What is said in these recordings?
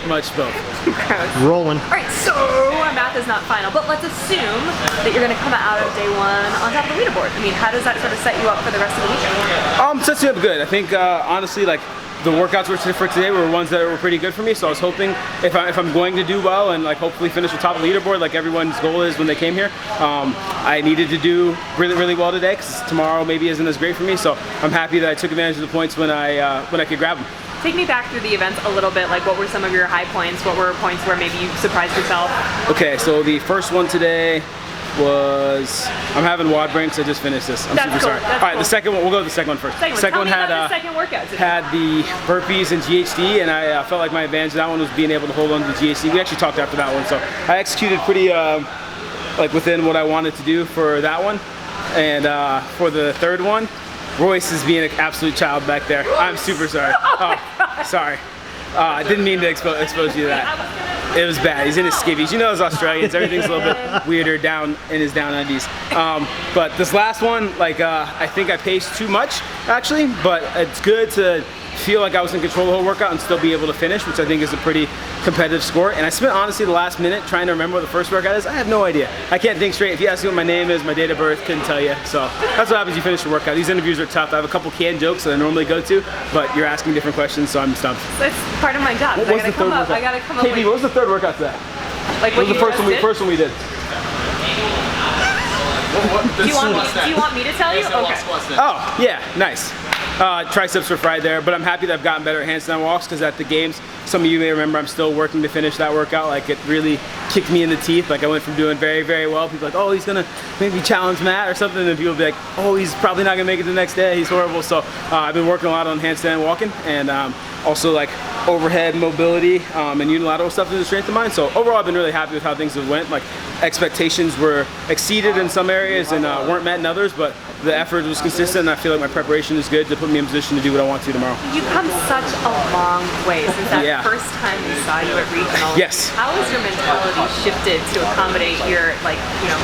much both. Gross. Rolling. All right, so our math is not final, but let's assume that you're gonna come out of day one on top of the leaderboard. I mean, how does that sort of set you up for the rest of the weekend? Sets me up good. I think honestly, like, the workouts for today were ones that were pretty good for me, so I was hoping if I'm going to do well and like hopefully finish the top of the leaderboard like everyone's goal is when they came here, I needed to do really well today because tomorrow maybe isn't as great for me, so I'm happy that I took advantage of the points when I could grab them. Take me back through the events a little bit, like what were some of your high points, what were points where maybe you surprised yourself? Okay, so the first one today was, I'm having WOD brinks, I just finished this. I'm super sorry. All right, the second one, we'll go to the second one first. Second one had the second workout today. Had the burpees and GHD, and I felt like my advantage of that one was being able to hold on to the GHD. We actually talked after that one, so I executed pretty like within what I wanted to do for that one. And for the third one, Royce is being an absolute child back there. I'm super sorry. Oh, sorry. I didn't mean to expose you to that. It was bad. He's in his skivvies. You know, as Australians, everything's a little bit weirder down in his down undies. But this last one, like, I think I paced too much, actually. But it's good to feel like I was in control of the whole workout and still be able to finish, which I think is a pretty competitive score. And I spent, honestly, the last minute trying to remember what the first workout is. I have no idea. I can't think straight. If you ask me what my name is, my date of birth, couldn't tell you. So that's what happens. You finish the workout. These interviews are tough. I have a couple canned jokes that I normally go to, but you're asking different questions, so I'm stumped. That's part of my job. What was the third workout? I gotta come up KP, what was the third workout today? Like what was the first one we did? Do you want me to tell you? Okay. Oh, yeah, nice. Triceps were fried there, but I'm happy that I've gotten better at handstand walks because at the games, some of you may remember I'm still working to finish that workout. Like, it really kicked me in the teeth. Like, I went from doing very well. People are like, oh, he's gonna maybe challenge Matt or something, and people will be like, oh, he's probably not gonna make it the next day. He's horrible. So I've been working a lot on handstand walking and also like overhead mobility and unilateral stuff is a strength of mine. So overall, I've been really happy with how things have went. Like, expectations were exceeded in some areas and weren't met in others, but the effort was consistent, and I feel like my preparation is good to put me in position to do what I want to tomorrow. You've come such a long way since that first time we saw you at regionals. Yes. How has your mentality shifted to accommodate your, like, you know,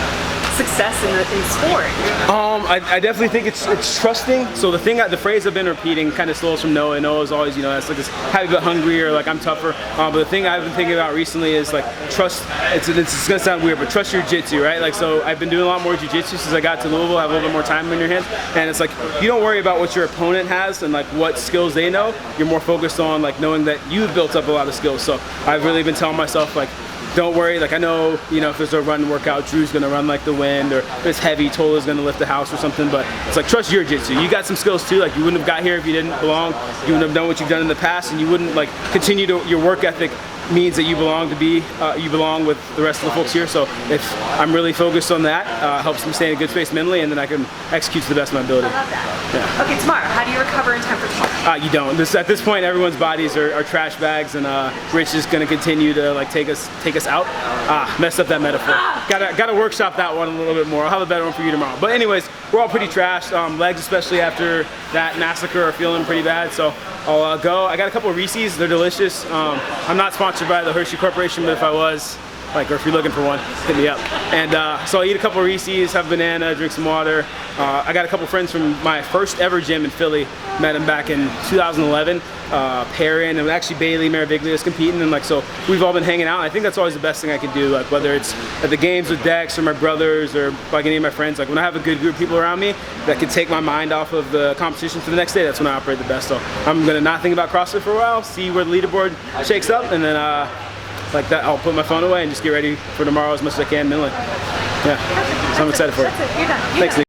success in sport? I definitely think it's trusting. So the phrase I've been repeating kind of slows from Noah. Noah is always, you know, that's like this happy but hungry, or like I'm tougher. But the thing I've been thinking about recently is like trust. It's gonna sound weird, but trust your jiu-jitsu, right? Like, so I've been doing a lot more jiu-jitsu since I got to Louisville. I have a little bit more time in your hands, and it's like you don't worry about what your opponent has and like what skills they know. You're more focused on like knowing that you've built up a lot of skills. So I've really been telling myself, like, don't worry, like, I know, you know, if there's a run workout, Drew's gonna run like the wind, or if it's heavy, Tola's gonna lift the house or something, but it's like, trust your jiu-jitsu. You got some skills too, like, you wouldn't have got here if you didn't belong, you wouldn't have done what you've done in the past, and you wouldn't, like, continue to, your work ethic means that you belong with the rest of the folks here. So if I'm really focused on that, helps me stay in a good space mentally, and then I can execute to the best of my ability. I love that. Yeah. Okay, tomorrow, how do you recover in time for tomorrow? You don't. At this point, everyone's bodies are trash bags, and Rich is going to continue to like take us out. Messed up that metaphor. Gotta workshop that one a little bit more. I'll have a better one for you tomorrow. But anyways, we're all pretty trashed. Legs, especially after that massacre, are feeling pretty bad. So I'll go. I got a couple of Reese's. They're delicious. I'm not sponsored by the Hershey Corporation, but if I was, like, or if you're looking for one, hit me up. And so I'll eat a couple of Reese's, have a banana, drink some water. I got a couple friends from my first ever gym in Philly. Met them back in 2011. Perrin and actually Bailey Maraviglia is competing, and like, so we've all been hanging out. I think that's always the best thing I can do, like whether it's at the games with Dex or my brothers or like any of my friends. Like, when I have a good group of people around me that can take my mind off of the competition for the next day, that's when I operate the best. So I'm gonna not think about CrossFit for a while, see where the leaderboard shakes up, and then like that, I'll put my phone away and just get ready for tomorrow as much as I can mentally. Yeah, so I'm excited for it. That's it. You're done. Thanks, Nick.